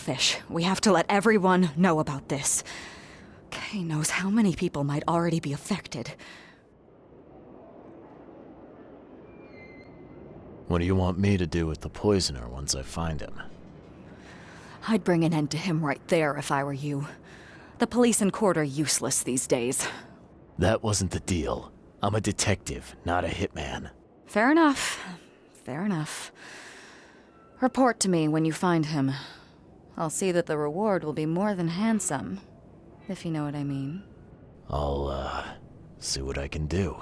Fish, we have to let everyone know about this. Kay knows how many people might already be affected. What do you want me to do with the poisoner once I find him? I'd bring an end to him right there if I were you. The police and court are useless these days. That wasn't the deal. I'm a detective, not a hitman. Fair enough. Fair enough. Report to me when you find him. I'll see that the reward will be more than handsome, if you know what I mean. I'll, see what I can do.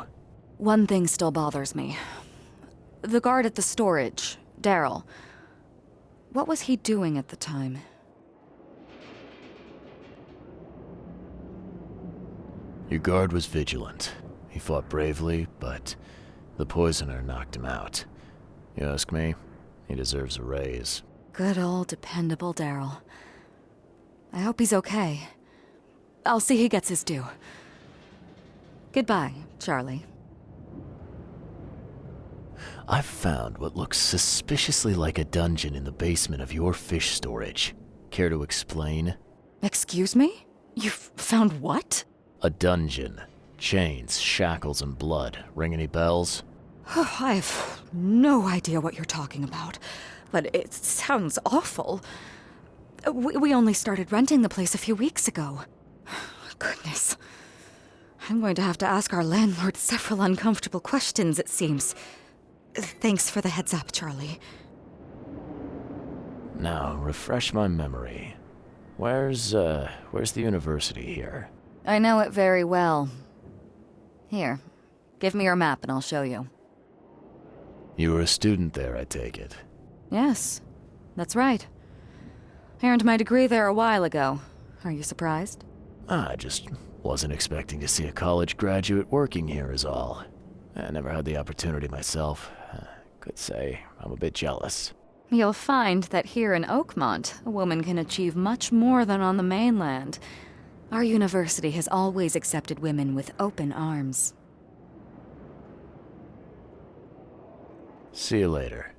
One thing still bothers me. The guard at the storage, Daryl. What was he doing at the time? Your guard was vigilant. He fought bravely, but the poisoner knocked him out. You ask me, he deserves a raise. Good old dependable Daryl. I hope he's okay. I'll see he gets his due. Goodbye, Charlie. I've found what looks suspiciously like a dungeon in the basement of your fish storage. Care to explain? Excuse me? You've found what? A dungeon. Chains, shackles, and blood. Ring any bells? I have no idea what you're talking about, but it sounds awful. We only started renting the place a few weeks ago. Goodness. I'm going to have to ask our landlord several uncomfortable questions, it seems. Thanks for the heads up, Charlie. Now, refresh my memory. Where's the university here? I know it very well. Here, give me your map and I'll show you. You were a student there, I take it. Yes, that's right. I earned my degree there a while ago. Are you surprised? I just wasn't expecting to see a college graduate working here is all. I never had the opportunity myself. Could say I'm a bit jealous. You'll find that here in Oakmont, a woman can achieve much more than on the mainland. Our university has always accepted women with open arms. See you later.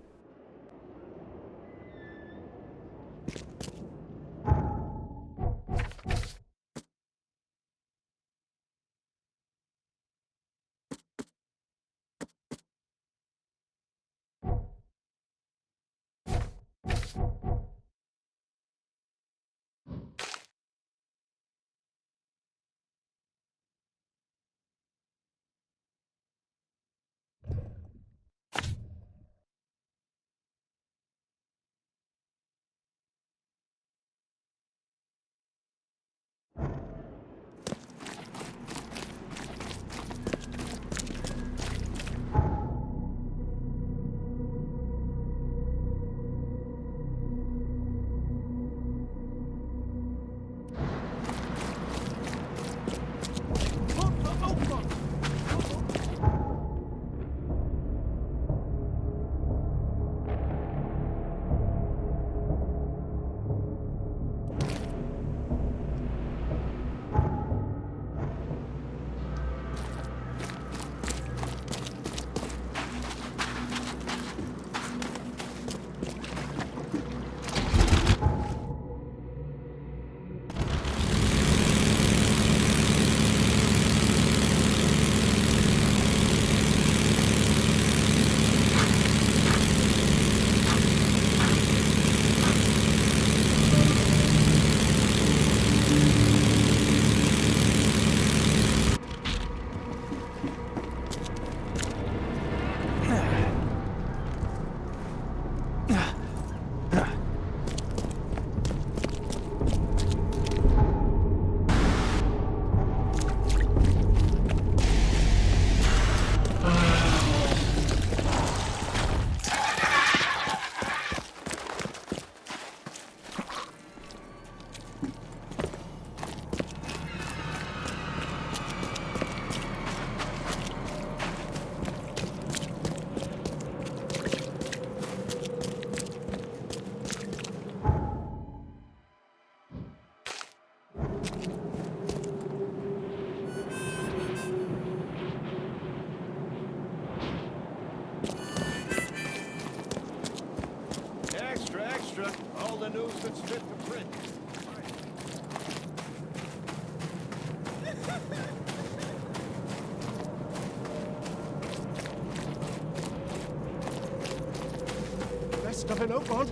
Best stuff in Oakmont.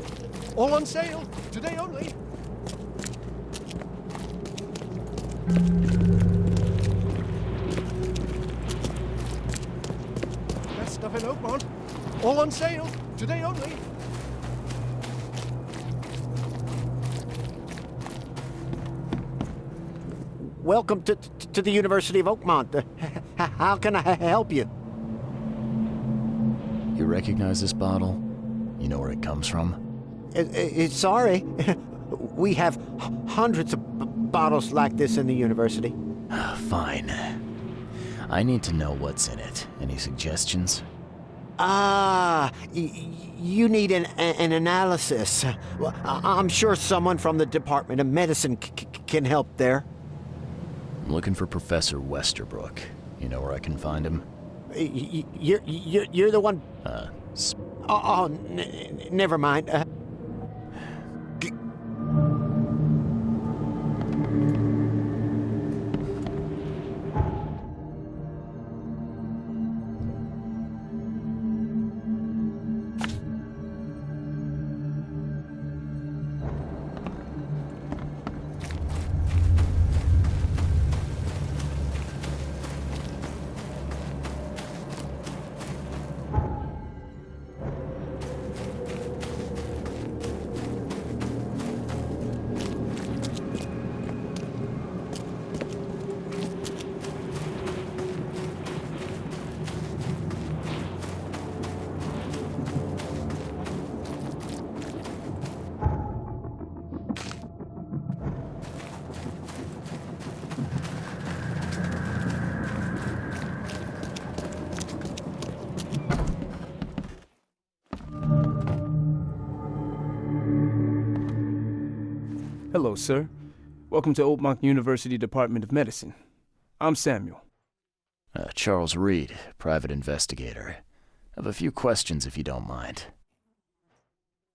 All on sale. Today only. Best stuff in Oakmont. All on sale. Today only. Welcome to the University of Oakmont. How can I help you? You recognize this bottle? You know where it comes from? Sorry. We have hundreds of bottles like this in the university. Fine. I need to know what's in it. Any suggestions? You need an analysis. Well, I'm sure someone from the Department of Medicine can help there. I'm looking for Professor Westerbrook. You know where I can find him? You're the one. Never mind. Hello, sir. Welcome to Oakmont University Department of Medicine. I'm Samuel. Charles Reed, private investigator. I have a few questions if you don't mind.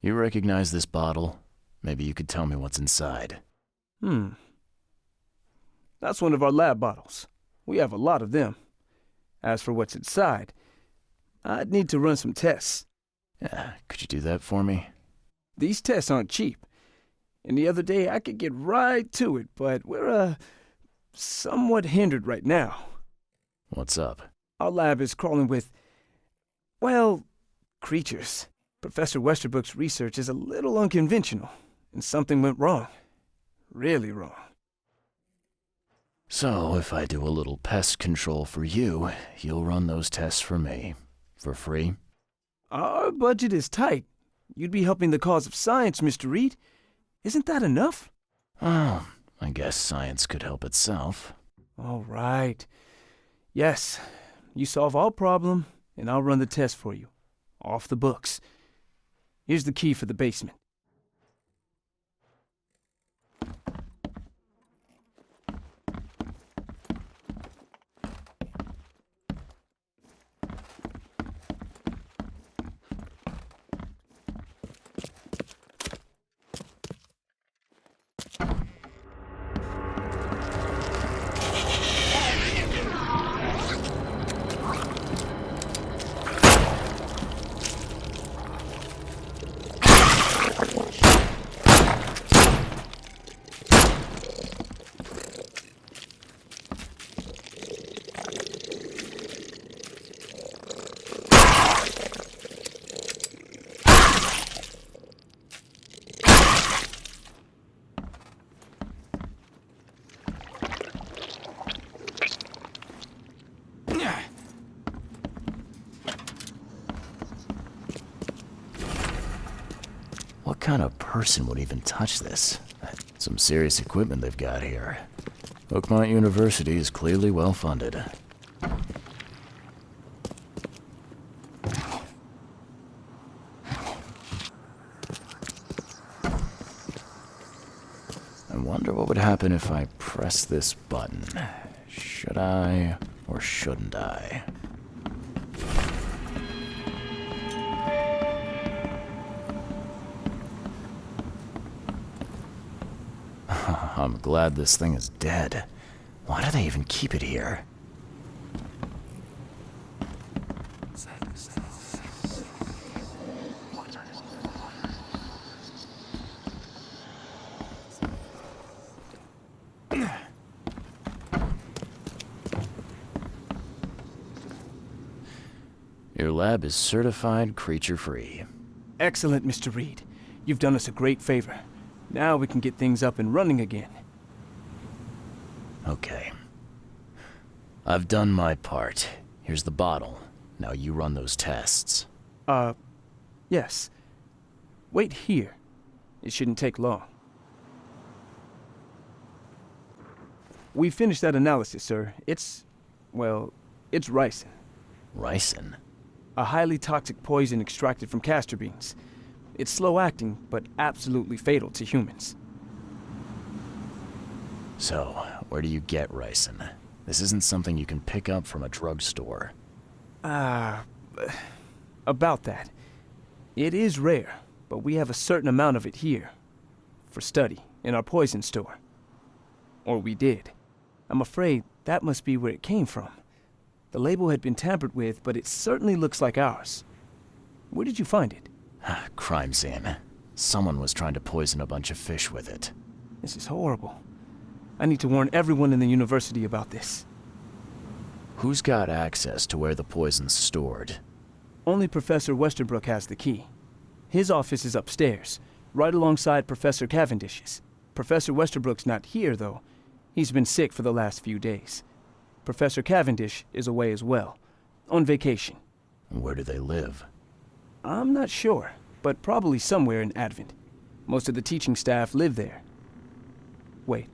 You recognize this bottle? Maybe you could tell me what's inside. That's one of our lab bottles. We have a lot of them. As for what's inside, I'd need to run some tests. Could you do that for me? These tests aren't cheap. And the other day I could get right to it, but we're, somewhat hindered right now. What's up? Our lab is crawling with, well, creatures. Professor Westerbrook's research is a little unconventional, and something went wrong. Really wrong. So, if I do a little pest control for you, you'll run those tests for me. For free? Our budget is tight. You'd be helping the cause of science, Mr. Reed. Isn't that enough? Oh, I guess science could help itself. All right. Yes, you solve our problem, and I'll run the test for you. Off the books. Here's the key for the basement. What kind of person would even touch this? Some serious equipment they've got here. Oakmont University is clearly well funded. I wonder what would happen if I press this button. Should I or shouldn't I? I'm glad this thing is dead. Why do they even keep it here? Your lab is certified creature-free. Excellent, Mr. Reed. You've done us a great favor. Now we can get things up and running again. Okay. I've done my part. Here's the bottle. Now you run those tests. Yes. Wait here. It shouldn't take long. We finished that analysis, sir. It's ricin. Ricin? A highly toxic poison extracted from castor beans. It's slow-acting, but absolutely fatal to humans. So, where do you get ricin? This isn't something you can pick up from a drugstore. About that. It is rare, but we have a certain amount of it here. For study, in our poison store. Or we did. I'm afraid that must be where it came from. The label had been tampered with, but it certainly looks like ours. Where did you find it? Crime scene. Someone was trying to poison a bunch of fish with it. This is horrible. I need to warn everyone in the university about this. Who's got access to where the poison's stored? Only Professor Westerbrook has the key. His office is upstairs, right alongside Professor Cavendish's. Professor Westerbrook's not here, though. He's been sick for the last few days. Professor Cavendish is away as well, on vacation. Where do they live? I'm not sure, but probably somewhere in Advent. Most of the teaching staff live there. Wait,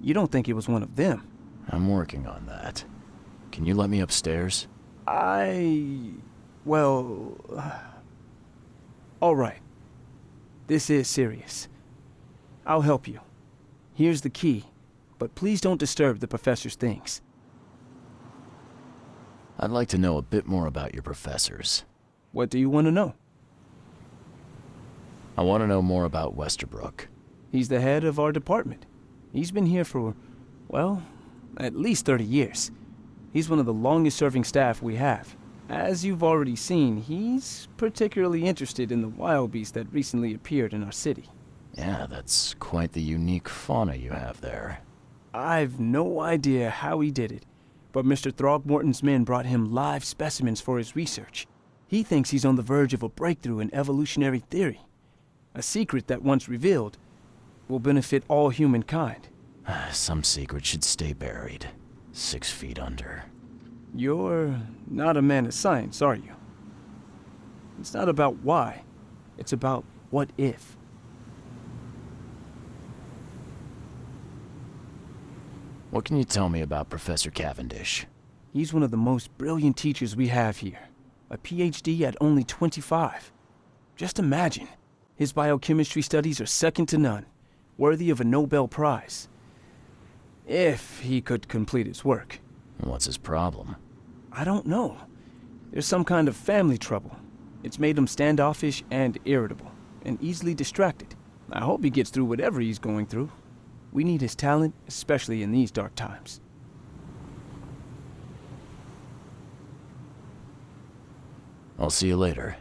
you don't think it was one of them? I'm working on that. Can you let me upstairs? All right. This is serious. I'll help you. Here's the key, but please don't disturb the professor's things. I'd like to know a bit more about your professors. What do you want to know? I want to know more about Westerbrook. He's the head of our department. He's been here for, at least 30 years. He's one of the longest-serving staff we have. As you've already seen, he's particularly interested in the wild beast that recently appeared in our city. Yeah, that's quite the unique fauna you have there. I've no idea how he did it, but Mr. Throgmorton's men brought him live specimens for his research. He thinks he's on the verge of a breakthrough in evolutionary theory. A secret that, once revealed, will benefit all humankind. Some secret should stay buried, 6 feet under. You're not a man of science, are you? It's not about why. It's about what if. What can you tell me about Professor Cavendish? He's one of the most brilliant teachers we have here. A PhD at only 25. Just imagine. His biochemistry studies are second to none, worthy of a Nobel Prize. If he could complete his work. What's his problem? I don't know. There's some kind of family trouble. It's made him standoffish and irritable, and easily distracted. I hope he gets through whatever he's going through. We need his talent, especially in these dark times. I'll see you later.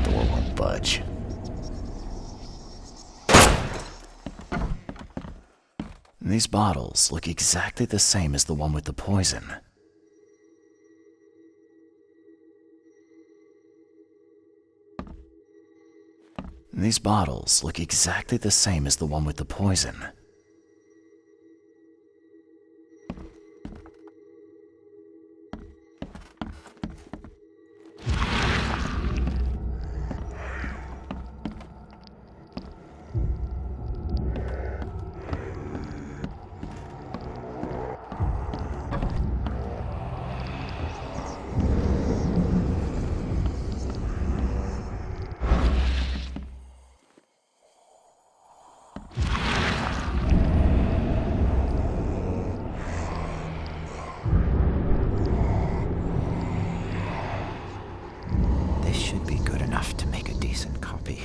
The door won't budge. These bottles look exactly the same as the one with the poison. These bottles look exactly the same as the one with the poison. This should be good enough to make a decent copy.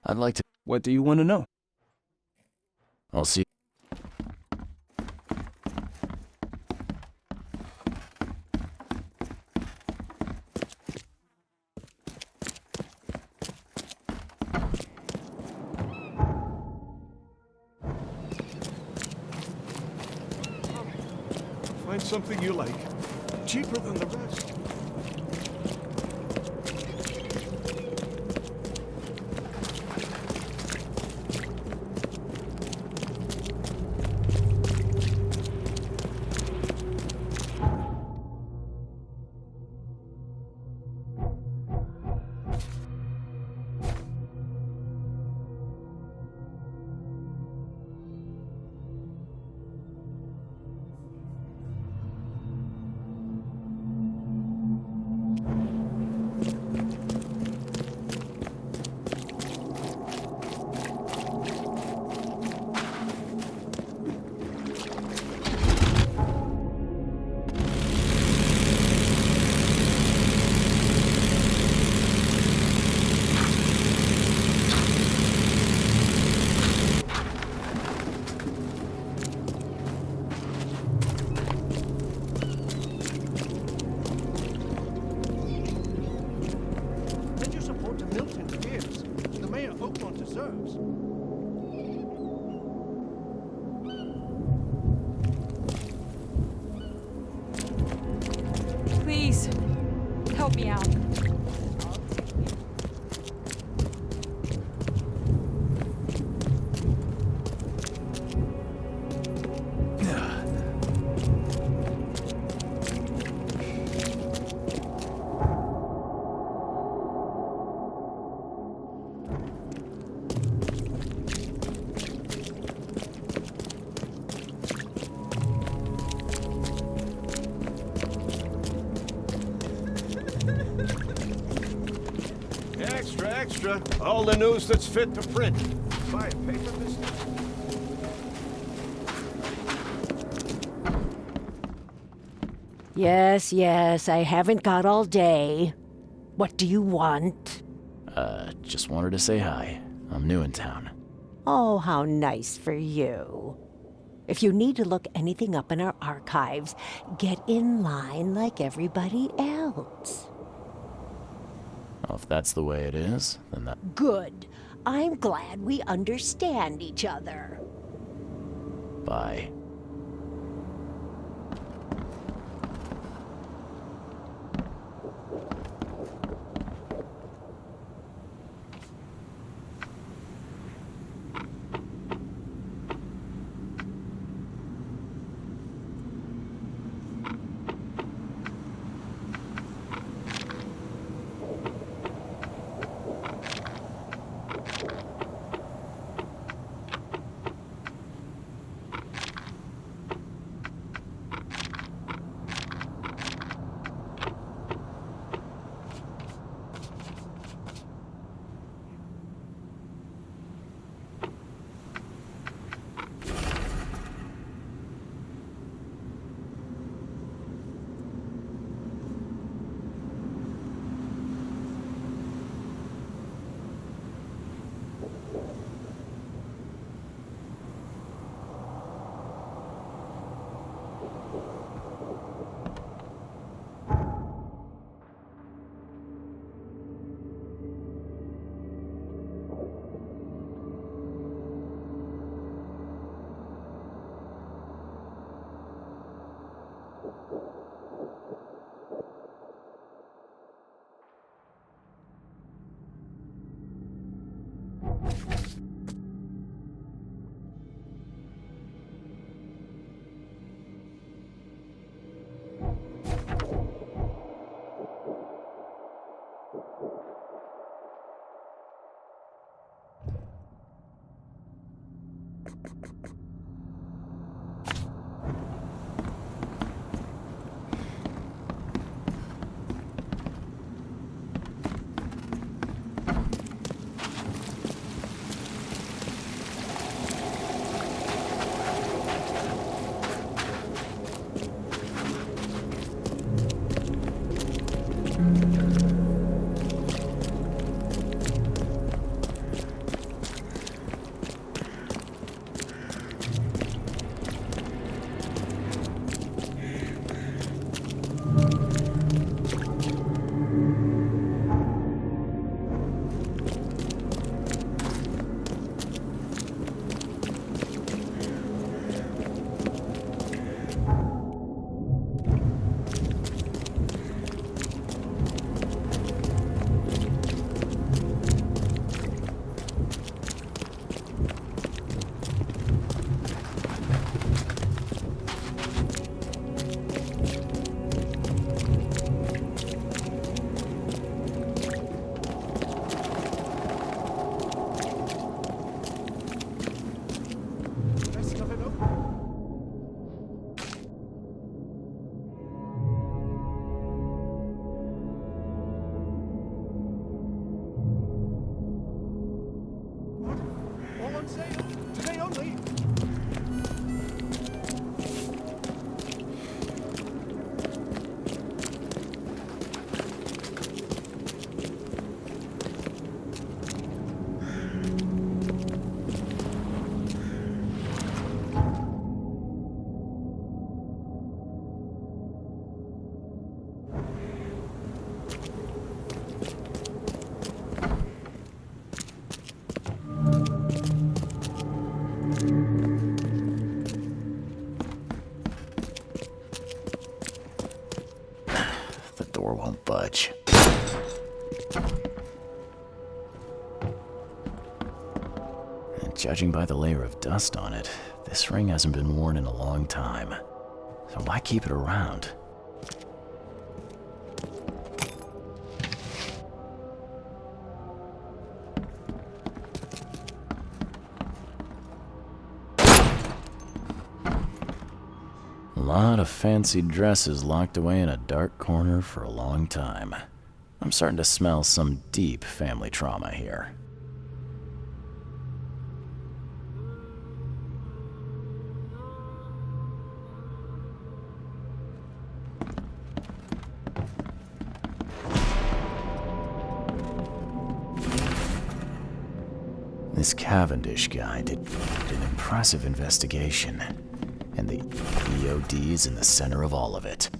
I'd like to... What do you want to know? I'll see... Find something you like. Cheaper than the rest. nerves. Please, help me out. Extra, extra. All the news that's fit to print. Buy a paper business. Yes, yes, I haven't got all day. What do you want? Just wanted to say hi. I'm new in town. Oh, how nice for you. If you need to look anything up in our archives, get in line like everybody else. Well, if that's the way it is, then that... Good. I'm glad we understand each other. Bye. won't budge. And judging by the layer of dust on it, this ring hasn't been worn in a long time. So why keep it around? A lot of fancy dresses locked away in a dark corner for a long time. I'm starting to smell some deep family trauma here. This Cavendish guy did an impressive investigation, and the EOD's in the center of all of it.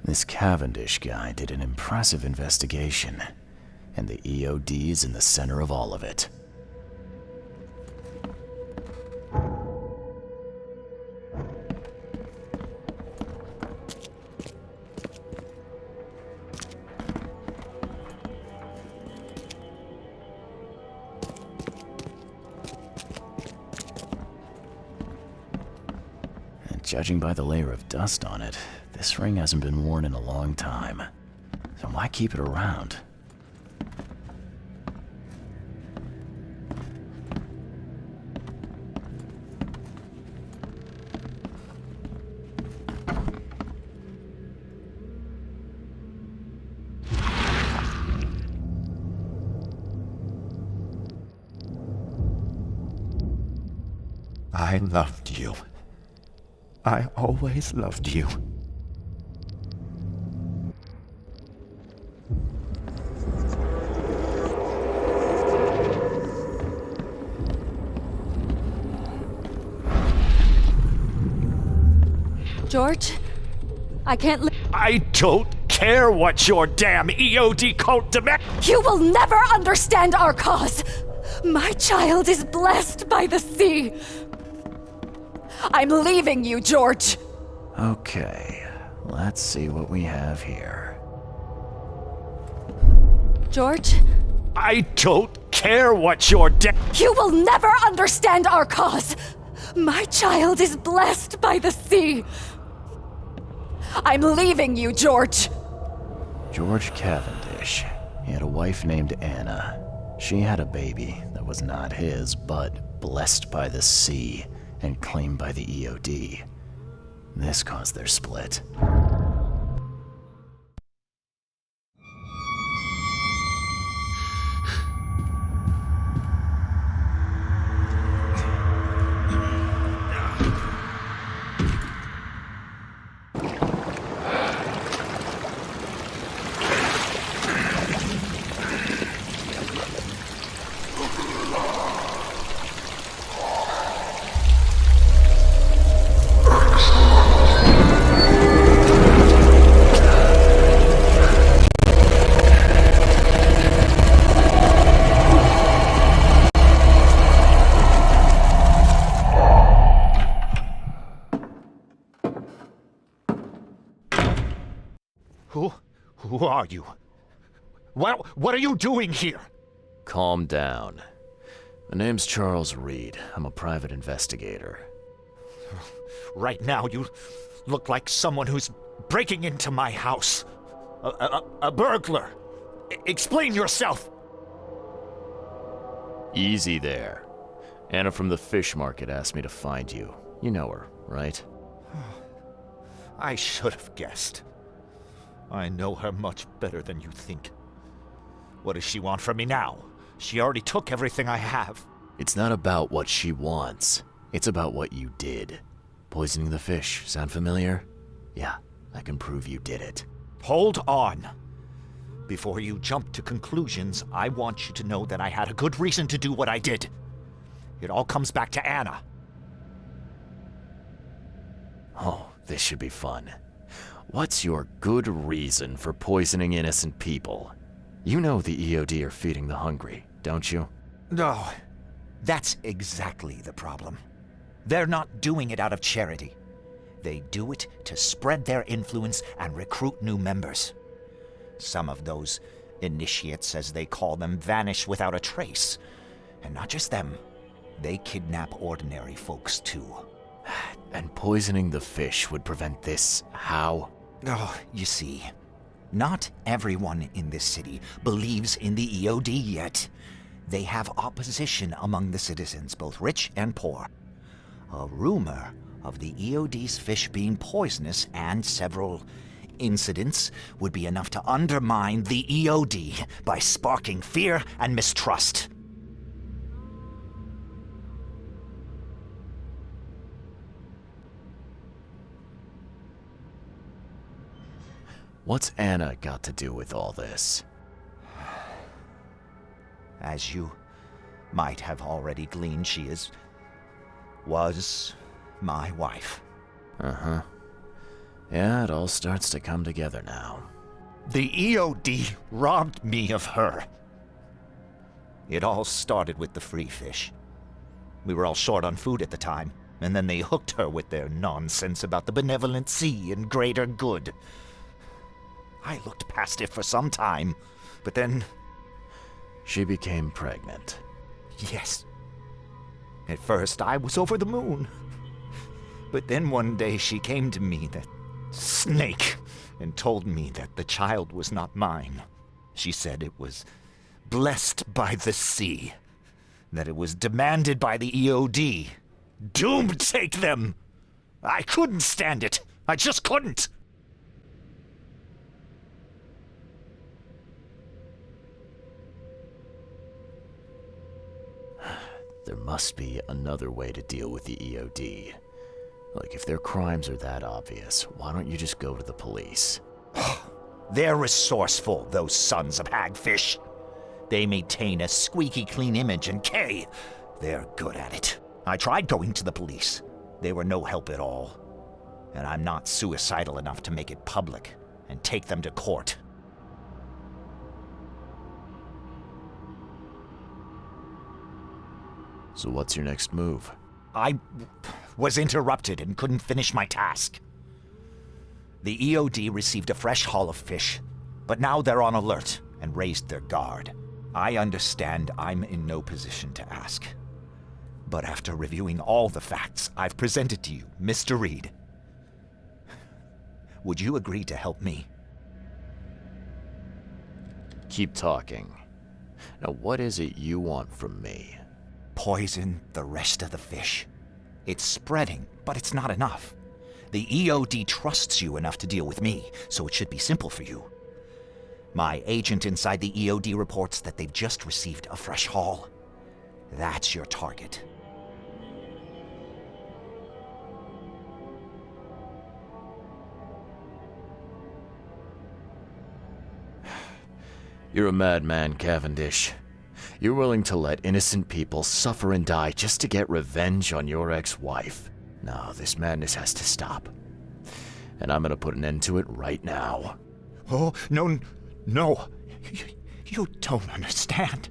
This Cavendish guy did an impressive investigation, and the EOD's in the center of all of it. And judging by the layer of dust on it, this ring hasn't been worn in a long time. So why keep it around? I loved you. I always loved you. George, I can't I don't care what your damn EOD cult demands. You will never understand our cause! My child is blessed by the sea! I'm leaving you, George! Okay, let's see what we have here. George, I don't care what your you will never understand our cause! My child is blessed by the sea! I'm leaving you, George! George Cavendish. He had a wife named Anna. She had a baby that was not his, but blessed by the sea and claimed by the EOD. This caused their split. are you? What are you doing here? Calm down. My name's Charles Reed. I'm a private investigator. Right now, you look like someone who's breaking into my house. A burglar. Explain yourself. Easy there. Anna from the fish market asked me to find you. You know her, right? I should have guessed. I know her much better than you think. What does she want from me now? She already took everything I have. It's not about what she wants. It's about what you did. Poisoning the fish. Sound familiar? Yeah, I can prove you did it. Hold on. Before you jump to conclusions, I want you to know that I had a good reason to do what I did. It all comes back to Anna. Oh, this should be fun. What's your good reason for poisoning innocent people? You know the EOD are feeding the hungry, don't you? No, that's exactly the problem. They're not doing it out of charity. They do it to spread their influence and recruit new members. Some of those initiates, as they call them, vanish without a trace. And not just them. They kidnap ordinary folks, too. And poisoning the fish would prevent this. How? Oh, you see, not everyone in this city believes in the EOD yet. They have opposition among the citizens, both rich and poor. A rumor of the EOD's fish being poisonous and several incidents would be enough to undermine the EOD by sparking fear and mistrust. What's Anna got to do with all this? As you might have already gleaned, she was my wife. Uh-huh. Yeah, it all starts to come together now. The EOD robbed me of her. It all started with the free fish. We were all short on food at the time, and then they hooked her with their nonsense about the benevolent sea and greater good. I looked past it for some time, but then... She became pregnant. Yes. At first, I was over the moon. But then one day she came to me, that snake, and told me that the child was not mine. She said it was blessed by the sea, that it was demanded by the EOD. Doom take them! I couldn't stand it. I just couldn't. There must be another way to deal with the EOD. Like, if their crimes are that obvious, why don't you just go to the police? They're resourceful, those sons of hagfish. They maintain a squeaky clean image, and they're good at it. I tried going to the police. They were no help at all. And I'm not suicidal enough to make it public and take them to court. So what's your next move? I was interrupted and couldn't finish my task. The EOD received a fresh haul of fish, but now they're on alert and raised their guard. I understand I'm in no position to ask. But after reviewing all the facts I've presented to you, Mr. Reed, would you agree to help me? Keep talking. Now, what is it you want from me? Poison the rest of the fish. It's spreading, but it's not enough. The EOD trusts you enough to deal with me, so it should be simple for you. My agent inside the EOD reports that they've just received a fresh haul. That's your target. You're a madman, Cavendish. You're willing to let innocent people suffer and die just to get revenge on your ex-wife. No, this madness has to stop. And I'm gonna put an end to it right now. Oh, no. You don't understand.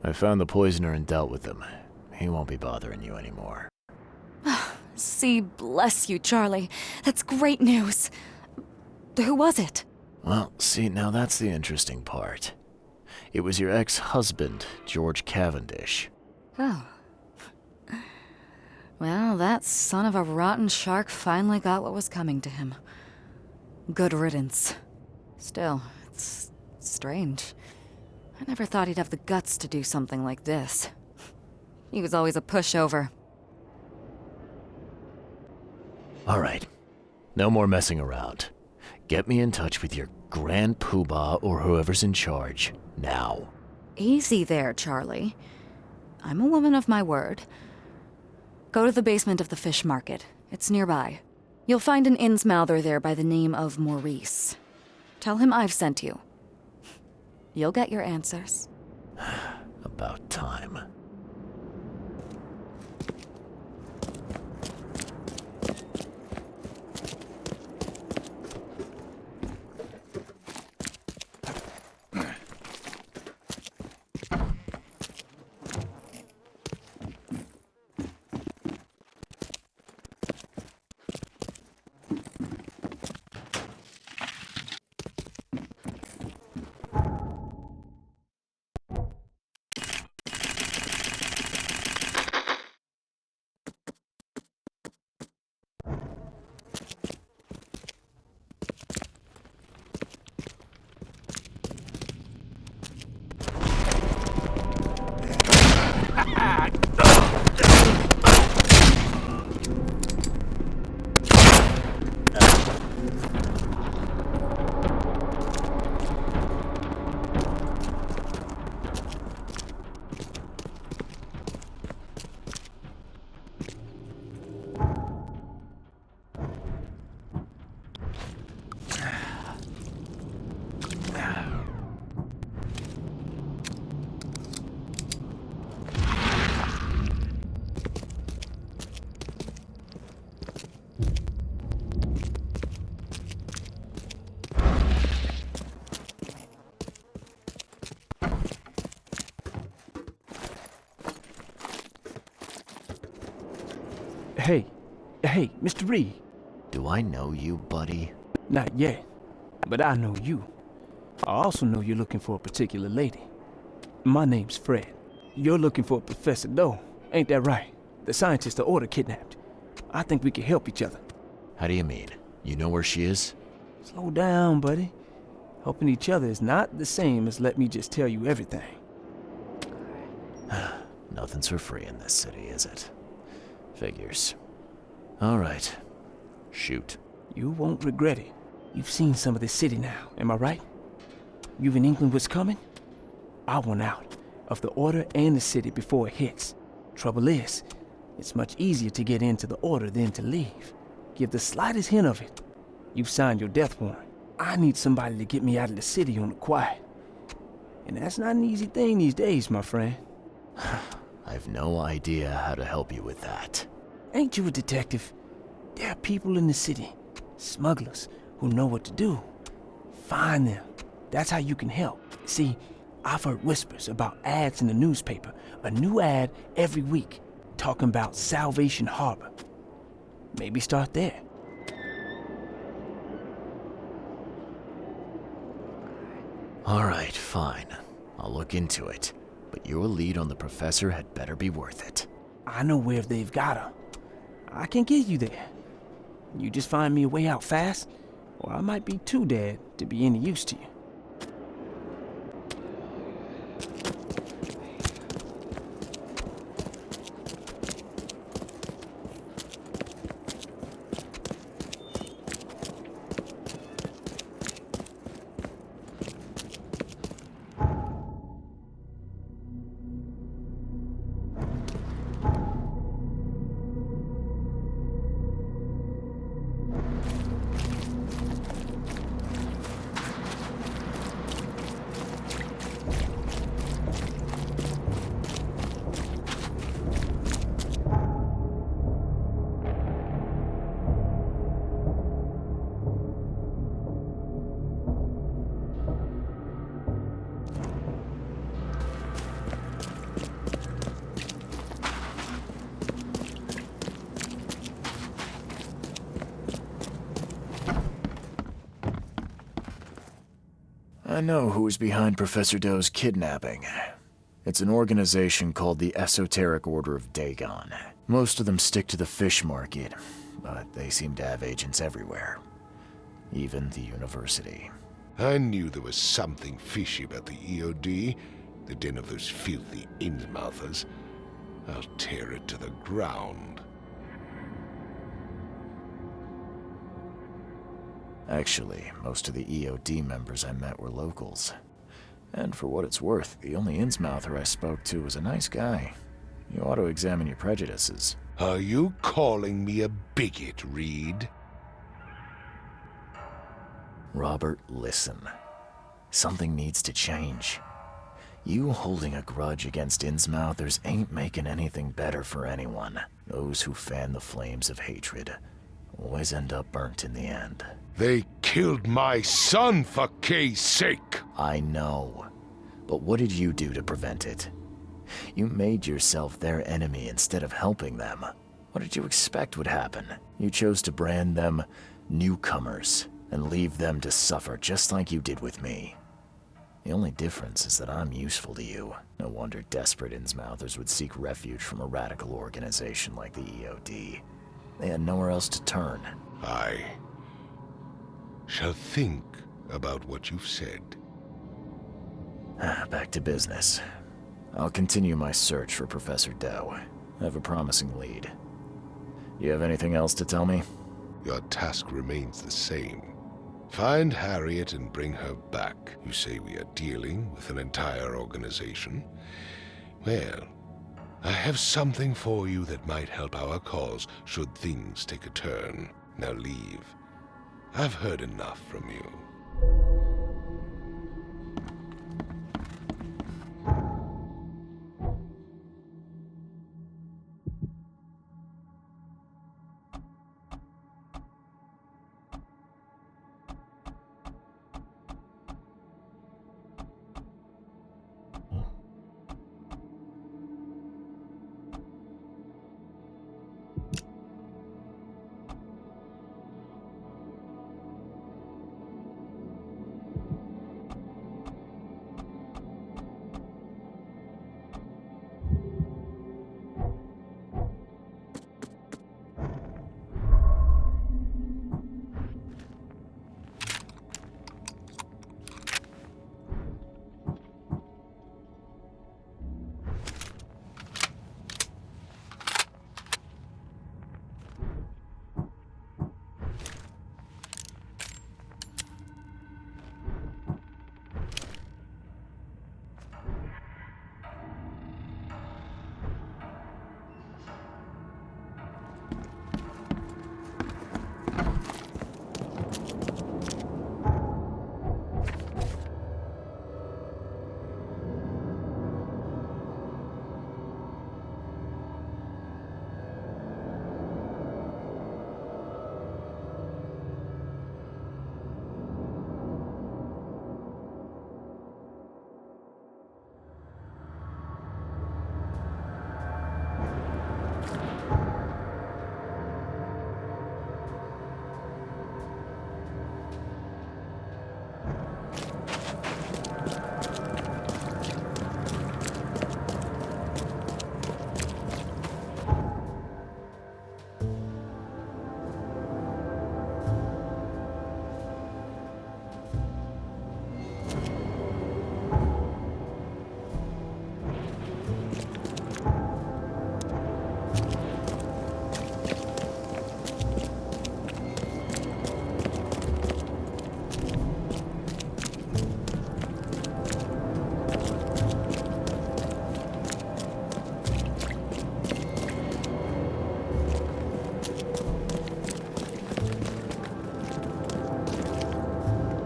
I found the poisoner and dealt with him. He won't be bothering you anymore. See, bless you, Charlie. That's great news. Who was it? Well, see, now that's the interesting part. It was your ex-husband, George Cavendish. Oh. Well, that son of a rotten shark finally got what was coming to him. Good riddance. Still, it's strange. I never thought he'd have the guts to do something like this. He was always a pushover. All right. No more messing around. Get me in touch with your Grand Poobah or whoever's in charge, now. Easy there, Charlie. I'm a woman of my word. Go to the basement of the fish market. It's nearby. You'll find an Innsmouther there by the name of Maurice. Tell him I've sent you. You'll get your answers. About time. Hey, Mr. Reed. Do I know you, buddy? Not yet, but I know you. I also know you're looking for a particular lady. My name's Fred. You're looking for Professor Doe, ain't that right? The scientist the Order kidnapped. I think we can help each other. How do you mean? You know where she is? Slow down, buddy. Helping each other is not the same as let me just tell you everything. Nothing's for free in this city, is it? Figures. All right. Shoot. You won't regret it. You've seen some of this city now, am I right? You've in England what's coming? I want out of the Order and the city before it hits. Trouble is, it's much easier to get into the Order than to leave. Give the slightest hint of it, you've signed your death warrant. I need somebody to get me out of the city on the quiet. And that's not an easy thing these days, my friend. I've no idea how to help you with that. Ain't you a detective? There are people in the city, smugglers, who know what to do. Find them. That's how you can help. See, I've heard whispers about ads in the newspaper. A new ad every week, talking about Salvation Harbor. Maybe start there. All right, fine. I'll look into it. But your lead on the professor had better be worth it. I know where they've got her. I can get you there. You just find me a way out fast, or I might be too dead to be any use to you. I know who's behind Professor Doe's kidnapping. It's an organization called the Esoteric Order of Dagon. Most of them stick to the fish market, but they seem to have agents everywhere. Even the university. I knew there was something fishy about the EOD, the den of those filthy Innsmouthers. I'll tear it to the ground. Actually, most of the EOD members I met were locals. And for what it's worth, the only Innsmouther I spoke to was a nice guy. You ought to examine your prejudices. Are you calling me a bigot, Reed? Robert, listen. Something needs to change. You holding a grudge against Innsmouthers ain't making anything better for anyone. Those who fan the flames of hatred always end up burnt in the end. They killed my son, for Kay's sake! I know. But what did you do to prevent it? You made yourself their enemy instead of helping them. What did you expect would happen? You chose to brand them newcomers and leave them to suffer just like you did with me. The only difference is that I'm useful to you. No wonder desperate Innsmouthers would seek refuge from a radical organization like the EOD. They had nowhere else to turn. I shall think about what you've said. Back to business. I'll continue my search for Professor Doe. I have a promising lead. You have anything else to tell me? Your task remains the same. Find Harriet and bring her back. You say we are dealing with an entire organization? Well, I have something for you that might help our cause should things take a turn. Now leave. I've heard enough from you.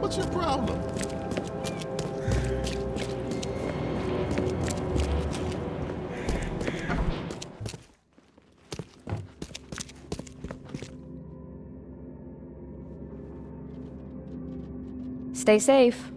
What's your problem? Stay safe.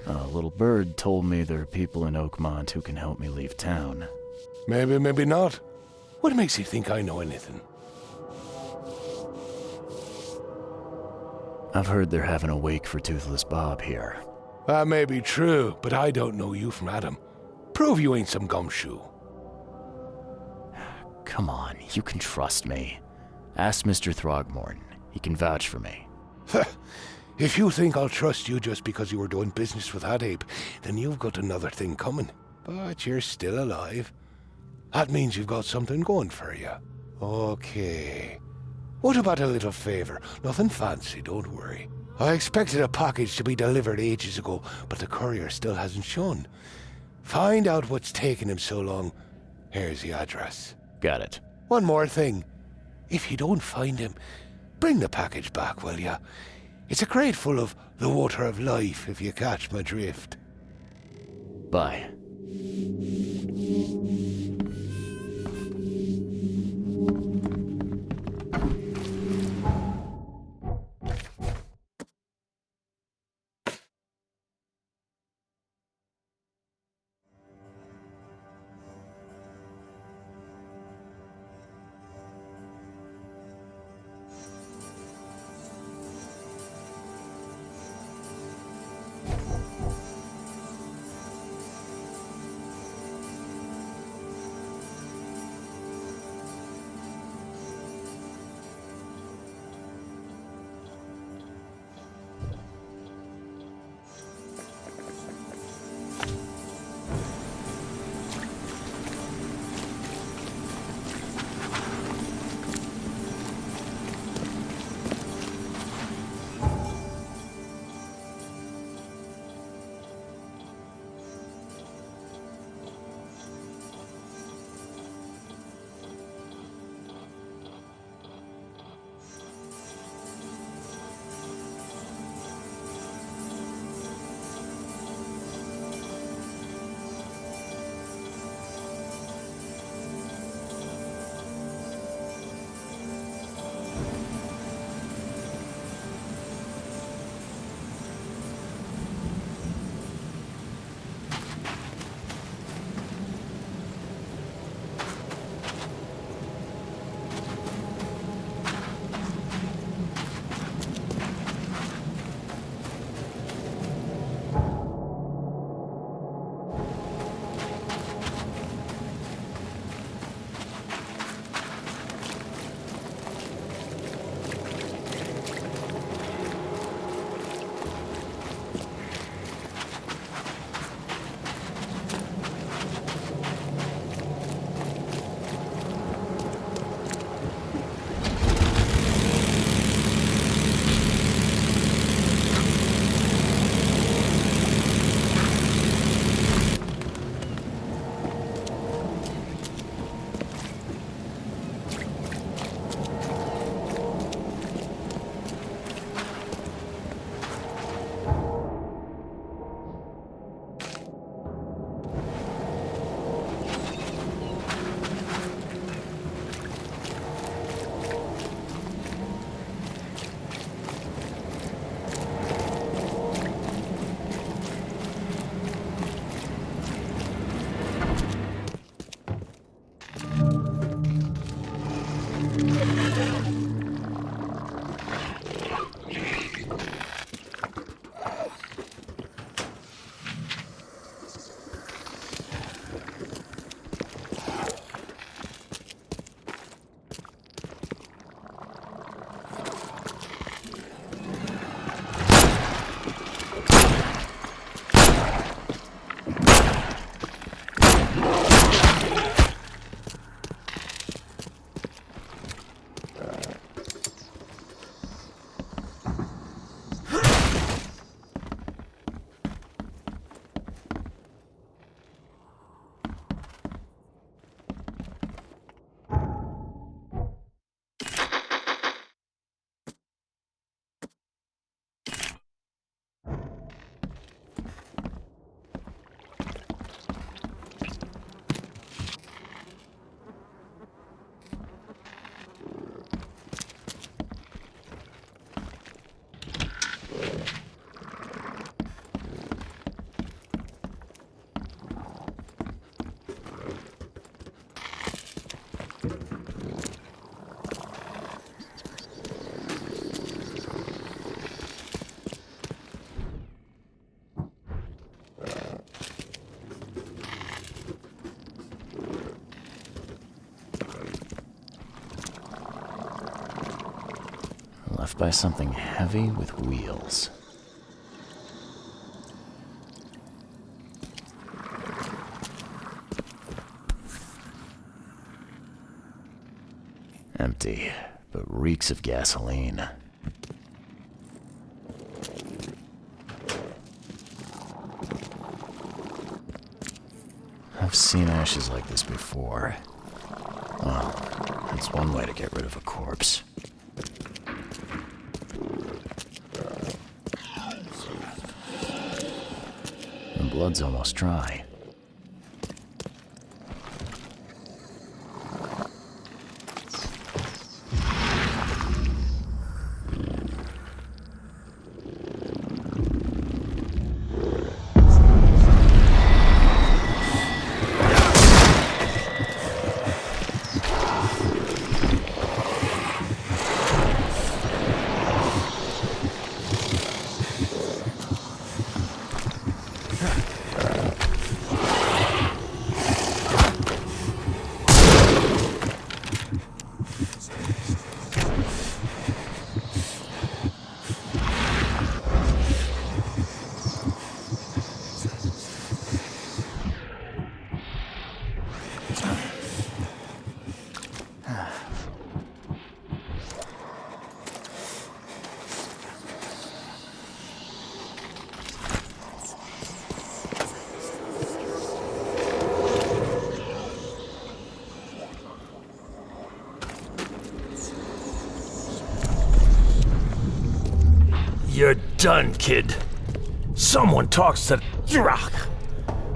A little bird told me there are people in Oakmont who can help me leave town. Maybe, maybe not. What makes you think I know anything? I've heard they're having a wake for Toothless Bob here. That may be true, but I don't know you from Adam. Prove you ain't some gumshoe. Come on, you can trust me. Ask Mr. Throgmorton. He can vouch for me. If you think I'll trust you just because you were doing business with that ape, then you've got another thing coming. But you're still alive. That means you've got something going for you. Okay. What about a little favor? Nothing fancy, don't worry. I expected a package to be delivered ages ago, but the courier still hasn't shown. Find out what's taking him so long. Here's the address. Got it. One more thing. If you don't find him, bring the package back, will ya? It's a crate full of the water of life, if you catch my drift. Bye. left by something heavy with wheels. Empty, but reeks of gasoline. I've seen ashes like this before. Well, that's one way to get rid of a corpse. The blood's almost dry. You're done, kid. Someone talks to Jirok.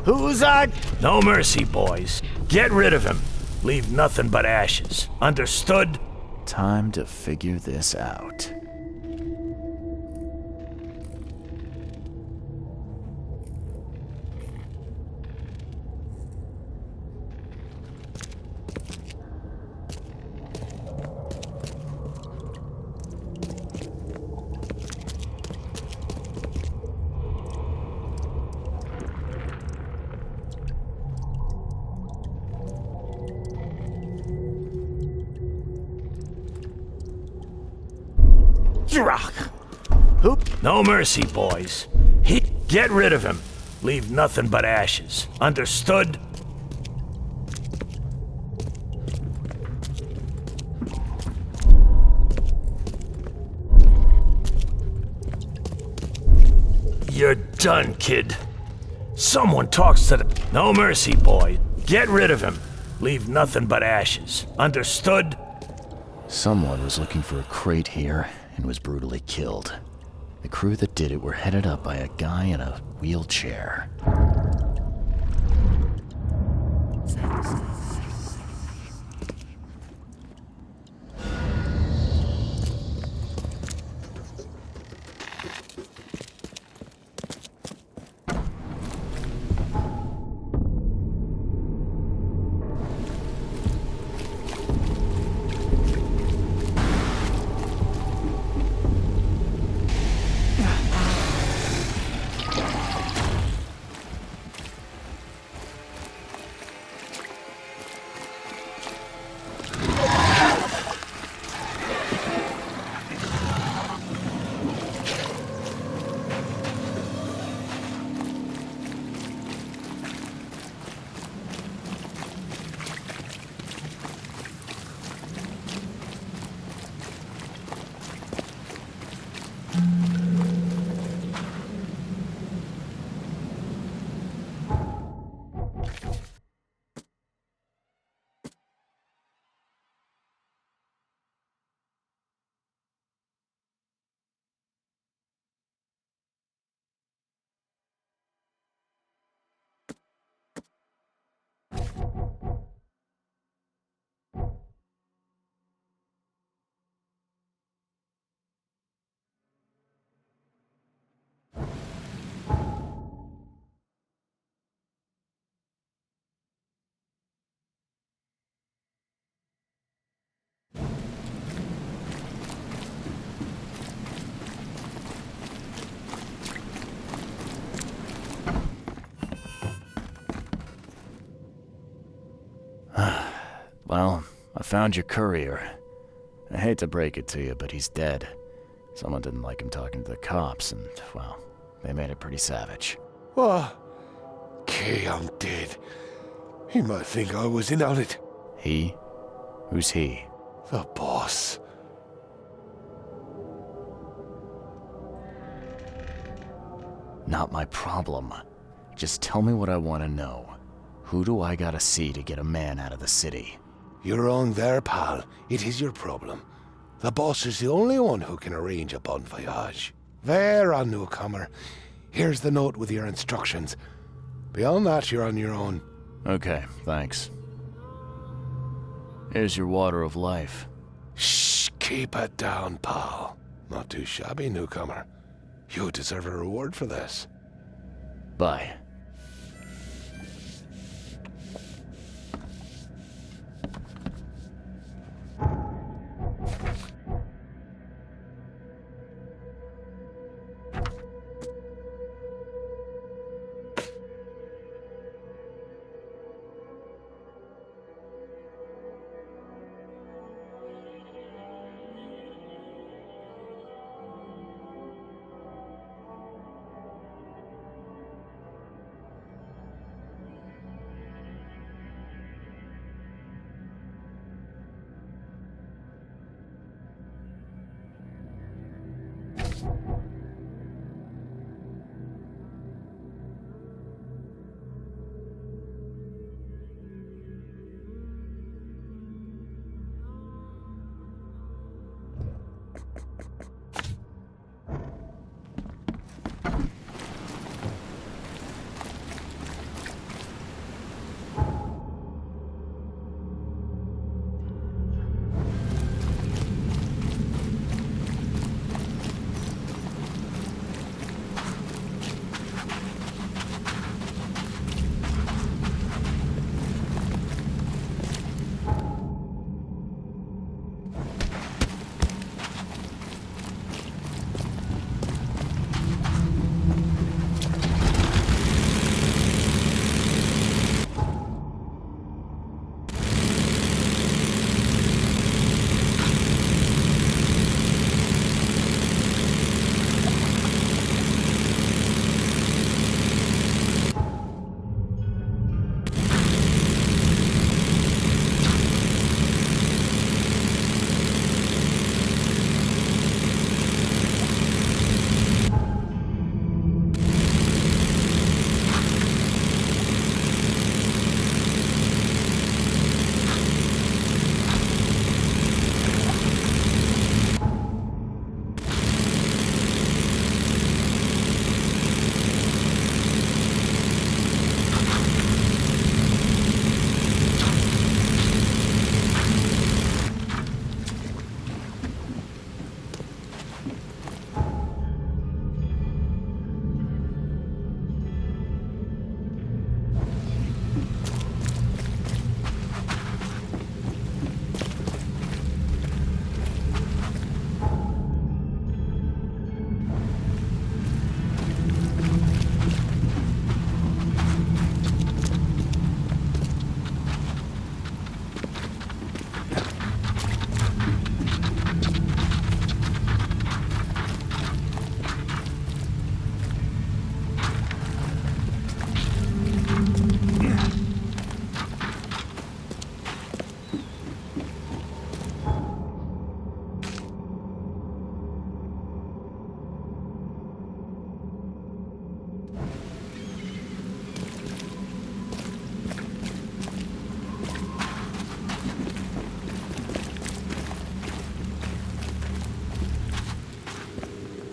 Who's that? No mercy, boys. Get rid of him. Leave nothing but ashes. Understood? Time to figure this out. Jirok. Who? No mercy, boys. Get rid of him. Leave nothing but ashes. Understood? You're done, kid. Someone talks to the... No mercy, boy. Get rid of him. Leave nothing but ashes. Understood? Someone was looking for a crate here and was brutally killed. The crew that did it were headed up by a guy in a wheelchair. Well, I found your courier. I hate to break it to you, but he's dead. Someone didn't like him talking to the cops, and, well, they made it pretty savage. What? Kay, I'm dead. He might think I was in on it. He? Who's he? The boss. Not my problem. Just tell me what I want to know. Who do I gotta see to get a man out of the city? You're wrong there, pal. It is your problem. The boss is the only one who can arrange a bon voyage. There, a newcomer. Here's the note with your instructions. Beyond that, you're on your own. Okay, thanks. Here's your water of life. Shh, keep it down, pal. Not too shabby, newcomer. You deserve a reward for this. Bye.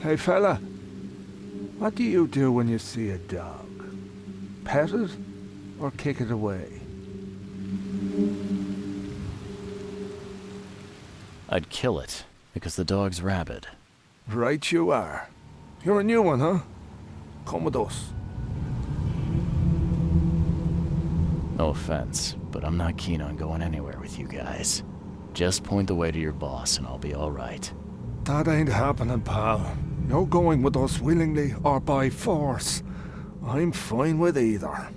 Hey fella, what do you do when you see a dog? Pet it or kick it away? I'd kill it, because the dog's rabid. Right you are. You're a new one, huh? Come with us. No offense, but I'm not keen on going anywhere with you guys. Just point the way to your boss and I'll be alright. That ain't happening, pal. You're going with us willingly or by force. I'm fine with either.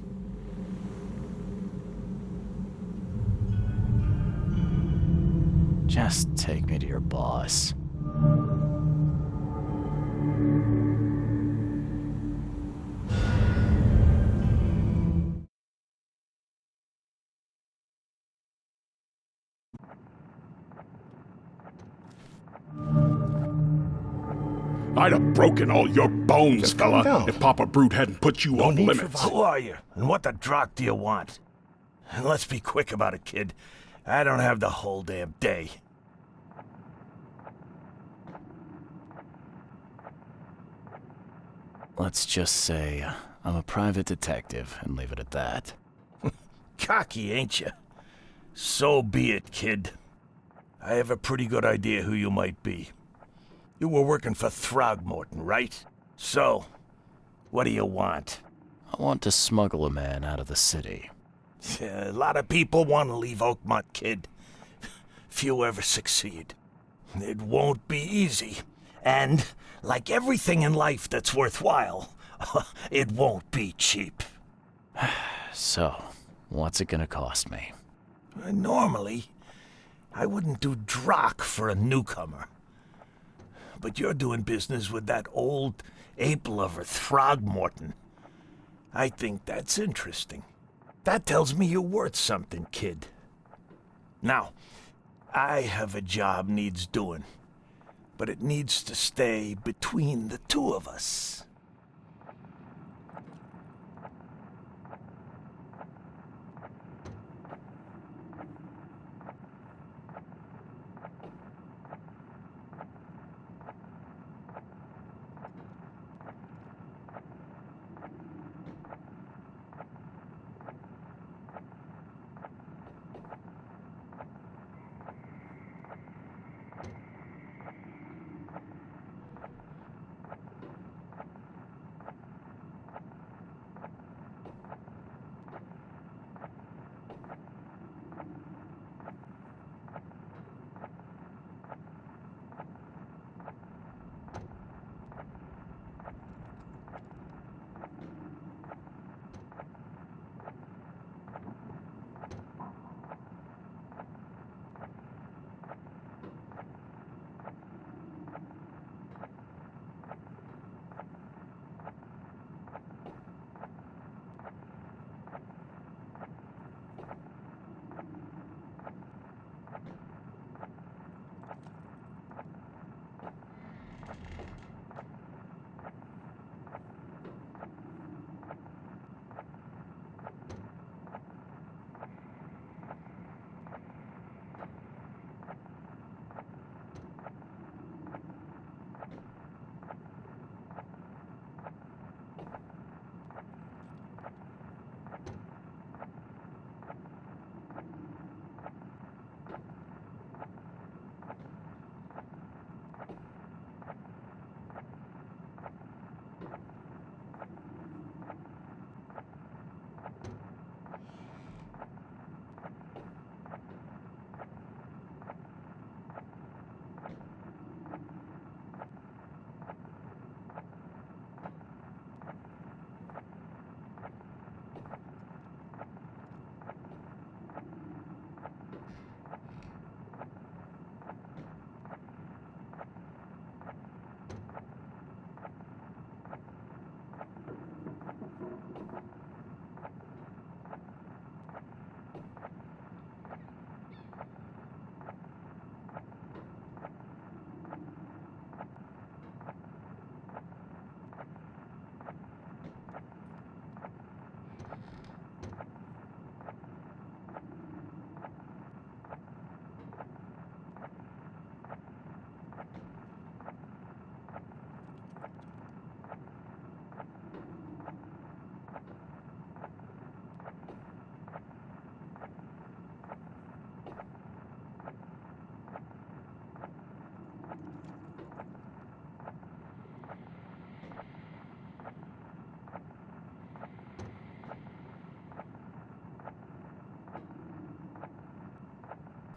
Just take me to your boss. I'd have broken all your bones, fella, if Papa Brute hadn't put you off limits. Who are you? And what the drock do you want? And let's be quick about it, kid. I don't have the whole damn day. Let's just say I'm a private detective and leave it at that. Cocky, ain't you? So be it, kid. I have a pretty good idea who you might be. You were working for Throgmorton, right? So, what do you want? I want to smuggle a man out of the city. A lot of people want to leave Oakmont, kid. Few ever succeed. It won't be easy. And, like everything in life that's worthwhile, it won't be cheap. So, what's it gonna cost me? Normally, I wouldn't do drock for a newcomer. But you're doing business with that old ape-lover Throgmorton. I think that's interesting. That tells me you're worth something, kid. Now, I have a job needs doing, but it needs to stay between the two of us.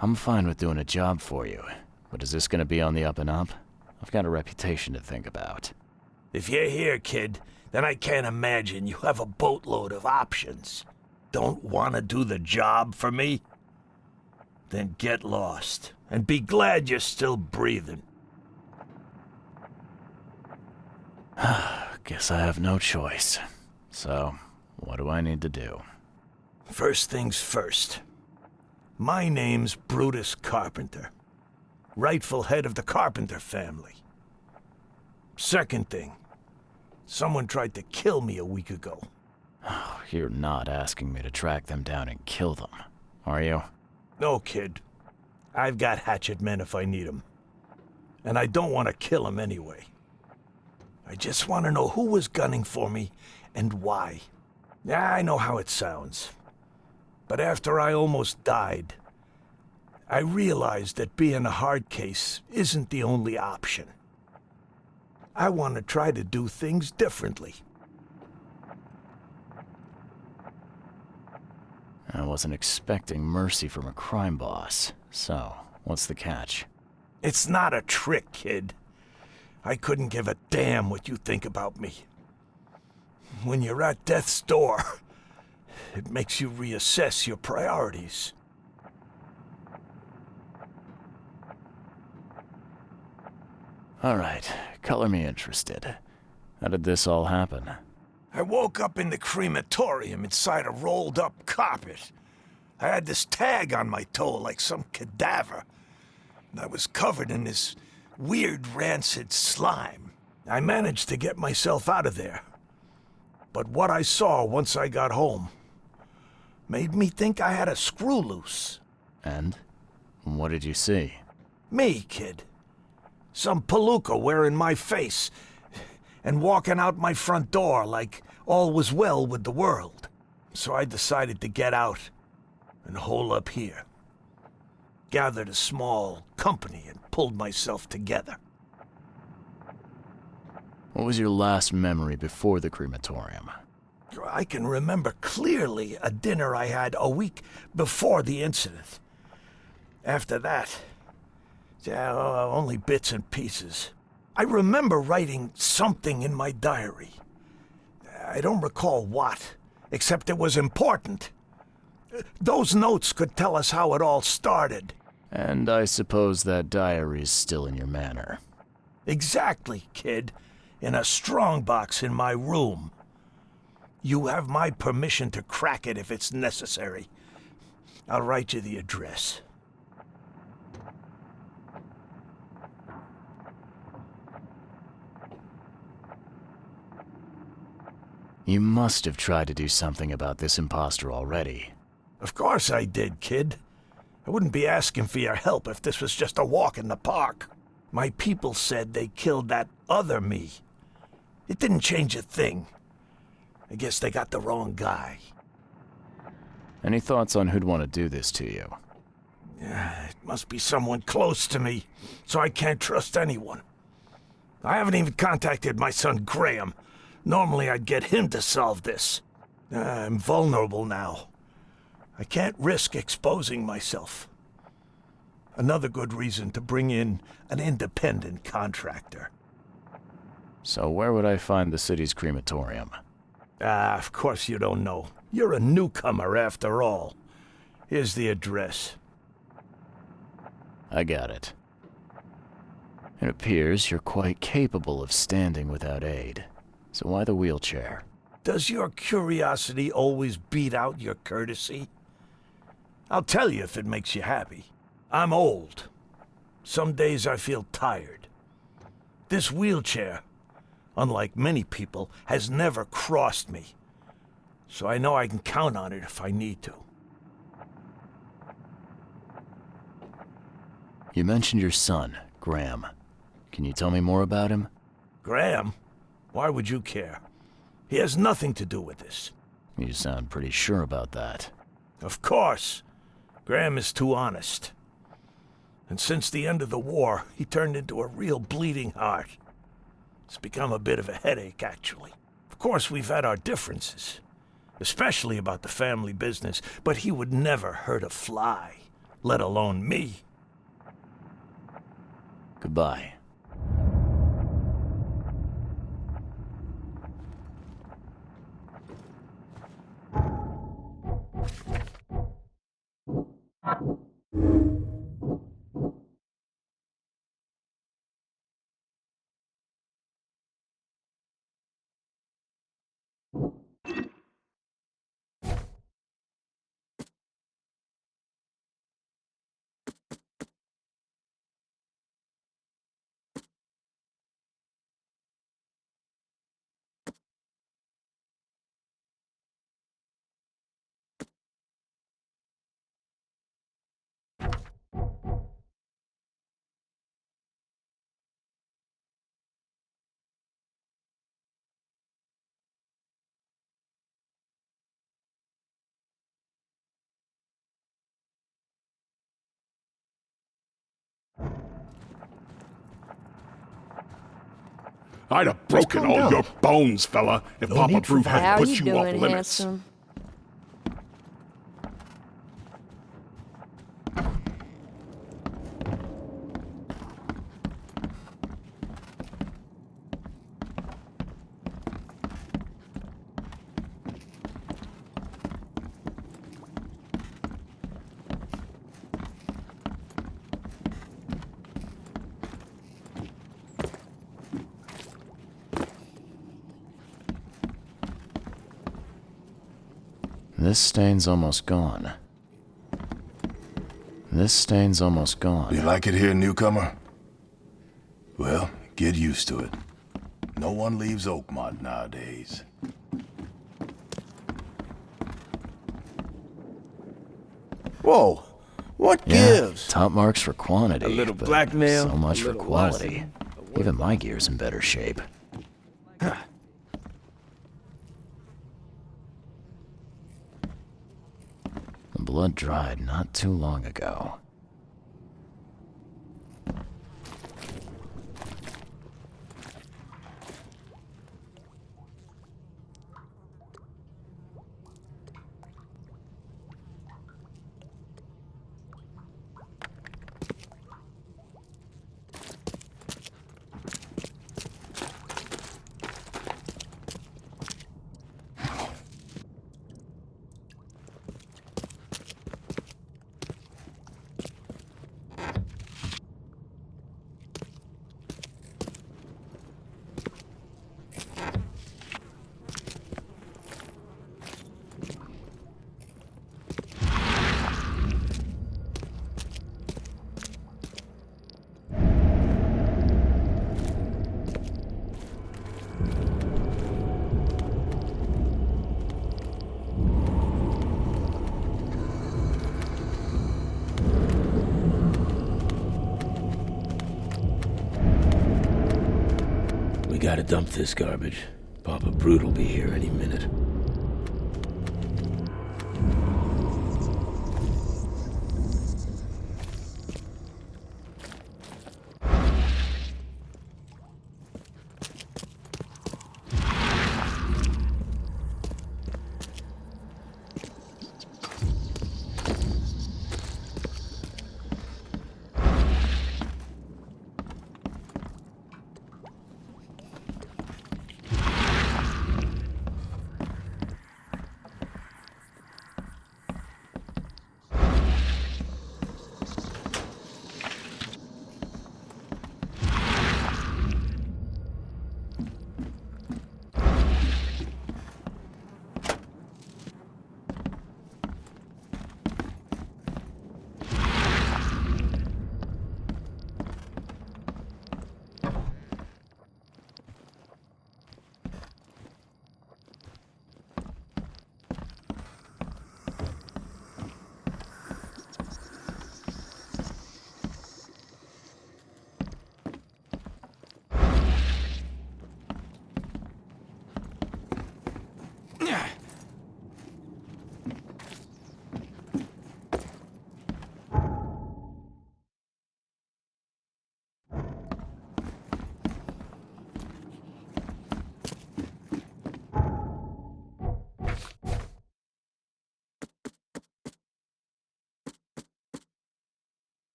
I'm fine with doing a job for you, but is this gonna be on the up and up? I've got a reputation to think about. If you're here, kid, then I can't imagine you have a boatload of options. Don't want to do the job for me? Then get lost, and be glad you're still breathing. Guess I have no choice. So, what do I need to do? First things first. My name's Brutus Carpenter, rightful head of the Carpenter family. Second thing, someone tried to kill me a week ago. You're not asking me to track them down and kill them, are you? No, kid. I've got hatchet men if I need them. And I don't want to kill them anyway. I just want to know who was gunning for me and why. Yeah, I know how it sounds. But after I almost died, I realized that being a hard case isn't the only option. I want to try to do things differently. I wasn't expecting mercy from a crime boss. So, what's the catch? It's not a trick, kid. I couldn't give a damn what you think about me. When you're at death's door, it makes you reassess your priorities. Alright, color me interested. How did this all happen? I woke up in the crematorium inside a rolled-up carpet. I had this tag on my toe like some cadaver, and I was covered in this weird rancid slime. I managed to get myself out of there. But what I saw once I got home made me think I had a screw loose. And? What did you see? Me, kid. Some palooka wearing my face and walking out my front door like all was well with the world. So I decided to get out and hole up here. Gathered a small company and pulled myself together. What was your last memory before the crematorium? I can remember clearly a dinner I had a week before the incident. After that, only bits and pieces. I remember writing something in my diary. I don't recall what, except it was important. Those notes could tell us how it all started. And I suppose that diary's still in your manor. Exactly, kid. In a strongbox in my room. You have my permission to crack it if it's necessary. I'll write you the address. You must have tried to do something about this imposter already. Of course I did, kid. I wouldn't be asking for your help if this was just a walk in the park. My people said they killed that other me. It didn't change a thing. I guess they got the wrong guy. Any thoughts on who'd want to do this to you? It must be someone close to me, so I can't trust anyone. I haven't even contacted my son Graham. Normally I'd get him to solve this. I'm vulnerable now. I can't risk exposing myself. Another good reason to bring in an independent contractor. So where would I find the city's crematorium? Of course you don't know. You're a newcomer after all. Here's the address. I got it. It appears you're quite capable of standing without aid. So why the wheelchair? Does your curiosity always beat out your courtesy? I'll tell you if it makes you happy. I'm old. Some days I feel tired. This wheelchair, unlike many people, has never crossed me. So I know I can count on it if I need to. You mentioned your son, Graham. Can you tell me more about him? Graham? Why would you care? He has nothing to do with this. You sound pretty sure about that. Of course. Graham is too honest. And since the end of the war, he turned into a real bleeding heart. It's become a bit of a headache, actually. Of course, we've had our differences, especially about the family business, but he would never hurt a fly, let alone me. Goodbye. I'd have broken calm all down. your bones, fella, if No Papa need for Brute hadn't violence. How put you you off doing, limits. handsome? This stain's almost gone. This stain's almost gone. You like it here, newcomer? Well, get used to it. No one leaves Oakmont nowadays. Whoa, what Yeah, gives? top marks for quantity. A little but blackmail, So much a for little quality. lusting. Even my gear's in better shape. The blood dried not too long ago. We gotta dump this garbage. Papa Brute will be here any minute.